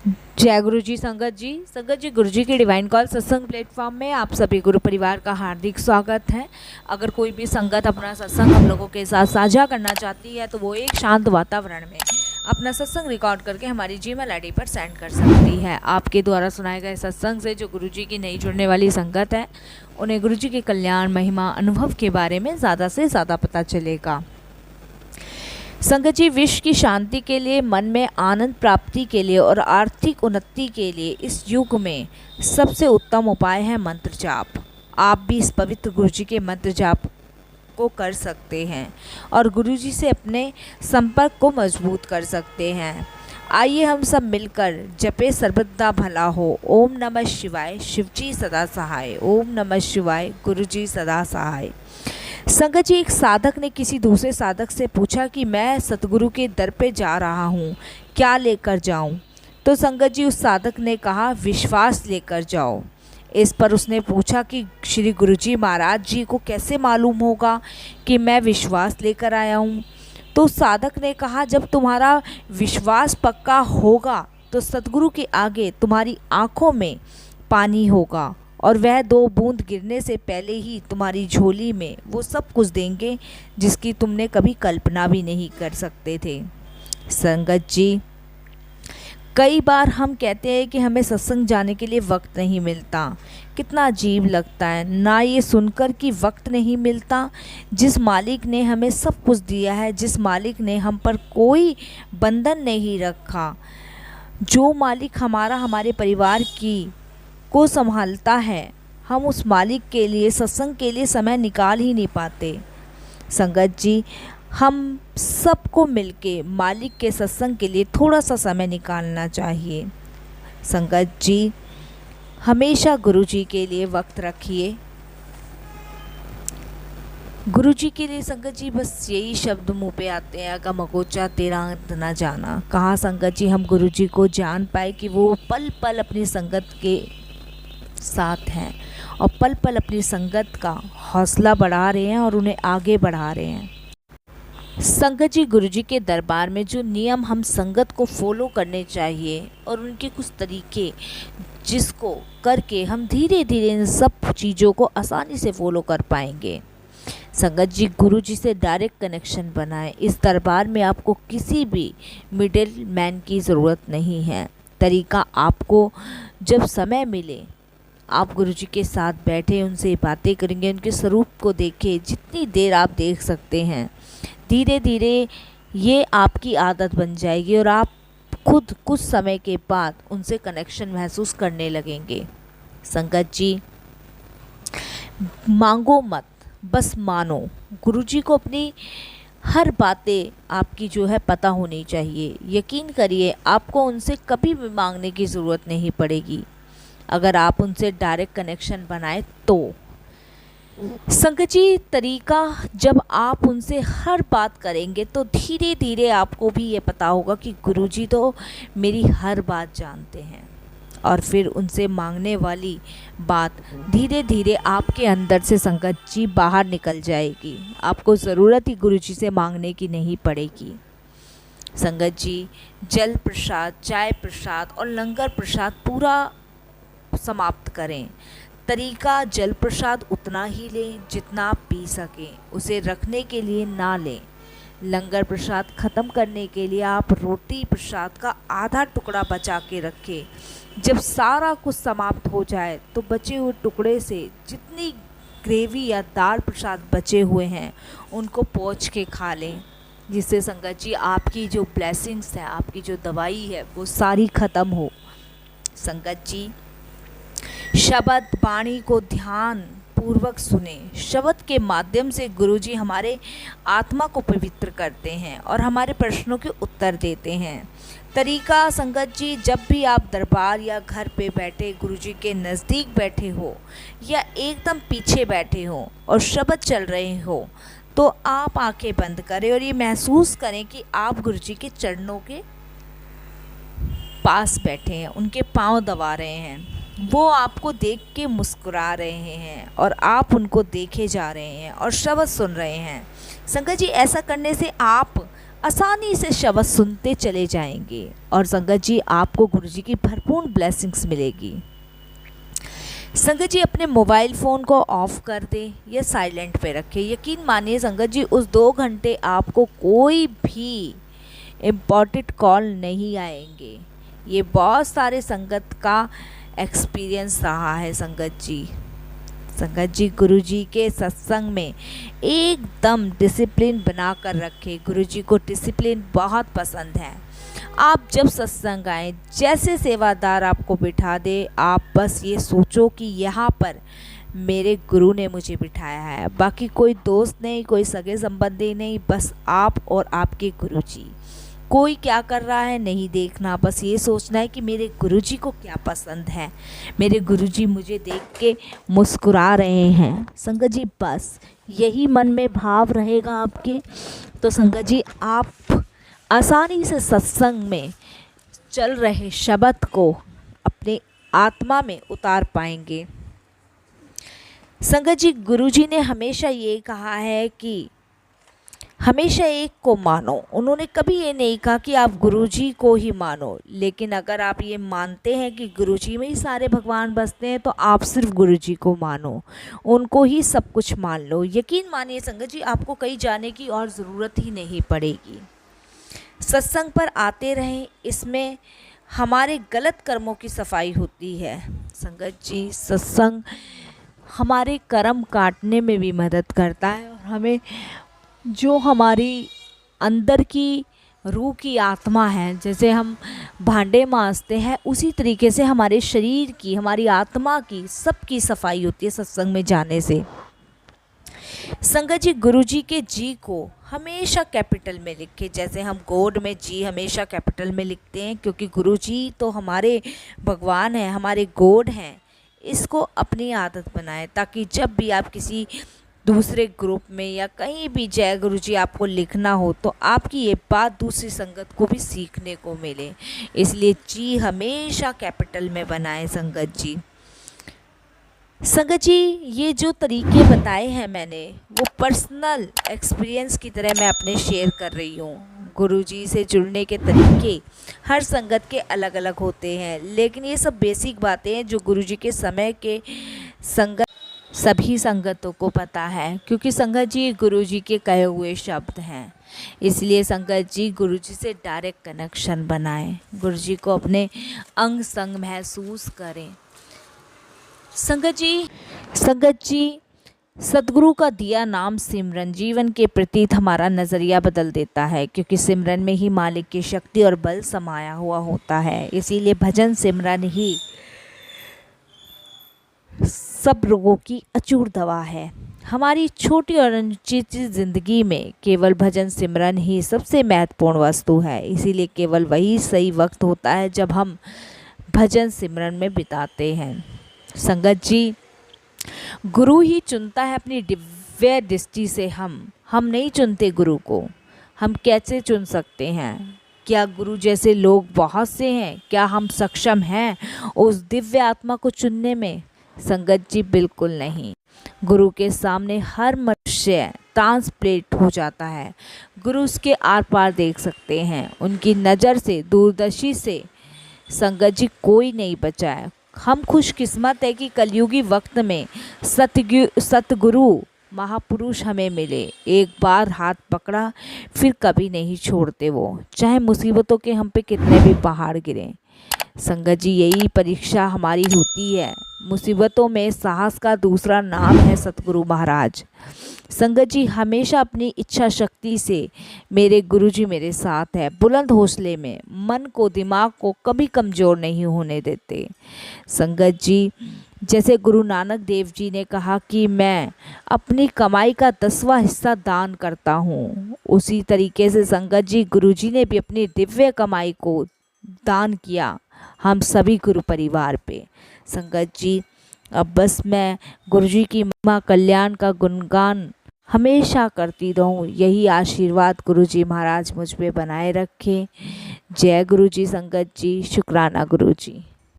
जय गुरु जी। संगत जी गुरु जी के डिवाइन कॉल सत्संग प्लेटफॉर्म में आप सभी गुरु परिवार का हार्दिक स्वागत है। अगर कोई भी संगत अपना सत्संग हम लोगों के साथ साझा करना चाहती है तो वो एक शांत वातावरण में अपना सत्संग रिकॉर्ड करके हमारी जीमेल आईडी पर सेंड कर सकती है। आपके द्वारा सुनाए गए सत्संग से जो गुरु जी की नई जुड़ने वाली संगत है उन्हें गुरु जी के कल्याण, महिमा, अनुभव के बारे में ज़्यादा से ज़्यादा पता चलेगा। संगत जी, विश्व की शांति के लिए, मन में आनंद प्राप्ति के लिए और आर्थिक उन्नति के लिए इस युग में सबसे उत्तम उपाय है मंत्र जाप। आप भी इस पवित्र गुरु जी के मंत्र जाप को कर सकते हैं और गुरु जी से अपने संपर्क को मजबूत कर सकते हैं। आइए हम सब मिलकर जपे सर्वदा भला हो। ओम नमः शिवाय, शिवजी सदा सहाय। ओम नमः शिवाय, गुरु जी सदा सहाय। संगत जी, एक साधक ने किसी दूसरे साधक से पूछा कि मैं सतगुरु के दर पे जा रहा हूँ, क्या लेकर जाऊँ? तो संगत जी, उस साधक ने कहा विश्वास लेकर जाओ। इस पर उसने पूछा कि श्री गुरु जी महाराज जी को कैसे मालूम होगा कि मैं विश्वास लेकर आया हूँ? तो उस साधक ने कहा जब तुम्हारा विश्वास पक्का होगा तो सतगुरु के आगे तुम्हारी आँखों में पानी होगा और वह 2 बूंद गिरने से पहले ही तुम्हारी झोली में वो सब कुछ देंगे जिसकी तुमने कभी कल्पना भी नहीं कर सकते थे। संगत जी, कई बार हम कहते हैं कि हमें सत्संग जाने के लिए वक्त नहीं मिलता। कितना अजीब लगता है ना ये सुनकर कि वक्त नहीं मिलता। जिस मालिक ने हमें सब कुछ दिया है, जिस मालिक ने हम पर कोई बंधन नहीं रखा, जो मालिक हमारे परिवार की को संभालता है, हम उस मालिक के लिए, सत्संग के लिए समय निकाल ही नहीं पाते। संगत जी, हम सबको मिलके मालिक के सत्संग के लिए थोड़ा सा समय निकालना चाहिए। संगत जी, हमेशा गुरु जी के लिए वक्त रखिए। गुरु जी के लिए संगत जी बस यही शब्द मुँह पे आते हैं, अगम अगोचा तेरा अंत न जाना। कहाँ संगत जी हम गुरु जी को जान पाए कि वो पल पल अपनी संगत के साथ हैं और पल पल अपनी संगत का हौसला बढ़ा रहे हैं और उन्हें आगे बढ़ा रहे हैं। संगत जी, गुरु जी के दरबार में जो नियम हम संगत को फॉलो करने चाहिए और उनके कुछ तरीके जिसको करके हम धीरे धीरे इन सब चीज़ों को आसानी से फॉलो कर पाएंगे। संगत जी, गुरु जी से डायरेक्ट कनेक्शन बनाएं। इस दरबार में आपको किसी भी मिडिल मैन की ज़रूरत नहीं है। तरीका आपको जब समय मिले आप गुरु जी के साथ बैठे, उनसे बातें करेंगे, उनके स्वरूप को देखें, जितनी देर आप देख सकते हैं। धीरे धीरे ये आपकी आदत बन जाएगी और आप खुद कुछ समय के बाद उनसे कनेक्शन महसूस करने लगेंगे। संगत जी, मांगो मत, बस मानो। गुरु जी को अपनी हर बातें आपकी जो है पता होनी चाहिए। यकीन करिए आपको उनसे कभी भी मांगने की ज़रूरत नहीं पड़ेगी अगर आप उनसे डायरेक्ट कनेक्शन बनाएं तो। संगत जी, तरीका जब आप उनसे हर बात करेंगे तो धीरे धीरे आपको भी ये पता होगा कि गुरुजी तो मेरी हर बात जानते हैं और फिर उनसे मांगने वाली बात धीरे धीरे आपके अंदर से संगत जी बाहर निकल जाएगी। आपको ज़रूरत ही गुरुजी से मांगने की नहीं पड़ेगी। संगत जी, जल प्रसाद, चाय प्रसाद और लंगर प्रसाद पूरा समाप्त करें। तरीका जल प्रसाद उतना ही लें जितना आप पी सकें, उसे रखने के लिए ना लें। लंगर प्रसाद ख़त्म करने के लिए आप रोटी प्रसाद का आधा टुकड़ा बचा के रखें। जब सारा कुछ समाप्त हो जाए तो बचे हुए टुकड़े से जितनी ग्रेवी या दाल प्रसाद बचे हुए हैं उनको पोंछ के खा लें, जिससे संगत जी आपकी जो ब्लेसिंग्स हैं, आपकी जो दवाई है वो सारी ख़त्म हो। संगत जी, शब्द वाणी को ध्यान पूर्वक सुने। शब्द के माध्यम से गुरुजी हमारे आत्मा को पवित्र करते हैं और हमारे प्रश्नों के उत्तर देते हैं। तरीका संगत जी, जब भी आप दरबार या घर पे बैठे गुरुजी के नज़दीक बैठे हो या एकदम पीछे बैठे हो और शब्द चल रहे हो तो आप आंखें बंद करें और ये महसूस करें कि आप गुरुजी के चरणों के पास बैठे हैं, उनके पाँव दबा रहे हैं, वो आपको देख के मुस्कुरा रहे हैं और आप उनको देखे जा रहे हैं और शब्द सुन रहे हैं। संगत जी, ऐसा करने से आप आसानी से शब्द सुनते चले जाएंगे और संगत जी आपको गुरुजी की भरपूर ब्लेसिंग्स मिलेगी। संगत जी अपने मोबाइल फ़ोन को ऑफ कर दें या साइलेंट पे रखें। यकीन मानिए संगत जी उस 2 घंटे आपको कोई भी इम्पॉर्टेंट कॉल नहीं आएंगे। ये बहुत सारे संगत का एक्सपीरियंस रहा है संगत जी। संगत जी गुरुजी के सत्संग में एकदम डिसिप्लिन बना कर रखें। गुरुजी को डिसिप्लिन बहुत पसंद है। आप जब सत्संग आए, जैसे सेवादार आपको बिठा दे, आप बस ये सोचो कि यहाँ पर मेरे गुरु ने मुझे बिठाया है। बाकी कोई दोस्त नहीं, कोई सगे संबंधी नहीं, बस आप और आपके गुरुजी। कोई क्या कर रहा है नहीं देखना, बस ये सोचना है कि मेरे गुरुजी को क्या पसंद है, मेरे गुरुजी मुझे देख के मुस्कुरा रहे हैं। संगत जी बस यही मन में भाव रहेगा आपके, तो संगत जी आप आसानी से सत्संग में चल रहे शब्द को अपने आत्मा में उतार पाएंगे। संगत जी गुरुजी ने हमेशा ये कहा है कि हमेशा एक को मानो। उन्होंने कभी ये नहीं कहा कि आप गुरुजी को ही मानो, लेकिन अगर आप ये मानते हैं कि गुरुजी में ही सारे भगवान बसते हैं तो आप सिर्फ गुरुजी को मानो, उनको ही सब कुछ मान लो। यकीन मानिए संगत जी आपको कहीं जाने की और ज़रूरत ही नहीं पड़ेगी। सत्संग पर आते रहें, इसमें हमारे गलत कर्मों की सफाई होती है। संगत जी सत्संग हमारे कर्म काटने में भी मदद करता है और हमें जो हमारी अंदर की रूह की आत्मा है, जैसे हम भांडे मांजते हैं, उसी तरीके से हमारे शरीर की, हमारी आत्मा की, सबकी सफाई होती है सत्संग में जाने से। संगत जी गुरुजी के जी को हमेशा कैपिटल में लिखें। जैसे हम गॉड में जी हमेशा कैपिटल में लिखते हैं, क्योंकि गुरुजी तो हमारे भगवान हैं, हमारे गॉड हैं। इसको अपनी आदत बनाएं ताकि जब भी आप किसी दूसरे ग्रुप में या कहीं भी जय गुरुजी आपको लिखना हो तो आपकी ये बात दूसरी संगत को भी सीखने को मिले। इसलिए जी हमेशा कैपिटल में बनाएं संगत जी। संगत जी ये जो तरीके बताए हैं मैंने, वो पर्सनल एक्सपीरियंस की तरह मैं अपने शेयर कर रही हूँ। गुरुजी से जुड़ने के तरीके हर संगत के अलग अलग होते हैं, लेकिन ये सब बेसिक बातें हैं जो गुरुजी के समय के संगत सभी संगतों को पता है, क्योंकि संगत जी गुरुजी के कहे हुए शब्द हैं। इसलिए संगत जी गुरुजी से डायरेक्ट कनेक्शन बनाएं, गुरुजी को अपने अंग संग महसूस करें। संगत जी सतगुरु का दिया नाम सिमरन जीवन के प्रति हमारा नज़रिया बदल देता है, क्योंकि सिमरन में ही मालिक की शक्ति और बल समाया हुआ होता है। इसीलिए भजन सिमरन ही सब रोगों की अचूर दवा है। हमारी छोटी और अनुचित ज़िंदगी में केवल भजन सिमरन ही सबसे महत्वपूर्ण वस्तु है। इसीलिए केवल वही सही वक्त होता है जब हम भजन सिमरन में बिताते हैं। संगत जी गुरु ही चुनता है अपनी दिव्य दृष्टि से, हम नहीं चुनते गुरु को। हम कैसे चुन सकते हैं? क्या गुरु जैसे लोग बहुत से हैं? क्या हम सक्षम हैं उस दिव्य आत्मा को चुनने में? संगत जी बिल्कुल नहीं। गुरु के सामने हर मनुष्य ट्रांसप्लेट हो जाता है। गुरु उसके आर पार देख सकते हैं, उनकी नज़र से, दूरदर्शी से संगत जी कोई नहीं बचा है। हम खुशकिस्मत है कि कलयुगी वक्त में सतगुरु महापुरुष हमें मिले। एक बार हाथ पकड़ा फिर कभी नहीं छोड़ते वो, चाहे मुसीबतों के हम पे कितने भी पहाड़ गिरें। संगत जी यही परीक्षा हमारी होती है। मुसीबतों में साहस का दूसरा नाम है सतगुरु महाराज। संगत जी हमेशा अपनी इच्छा शक्ति से मेरे गुरुजी मेरे साथ है। बुलंद हौसले में मन को, दिमाग को कभी कमज़ोर नहीं होने देते। संगत जी जैसे गुरु नानक देव जी ने कहा कि मैं अपनी कमाई का 10वां हिस्सा दान करता हूँ, उसी तरीके से संगत जी गुरुजी ने भी अपनी दिव्य कमाई को दान किया हम सभी गुरु परिवार पे। संगत जी अब बस मैं गुरुजी की महिमा कल्याण का गुणगान हमेशा करती रहूं, यही आशीर्वाद गुरुजी महाराज मुझ पे बनाए रखें। जय गुरुजी संगत जी, शुक्राना गुरुजी।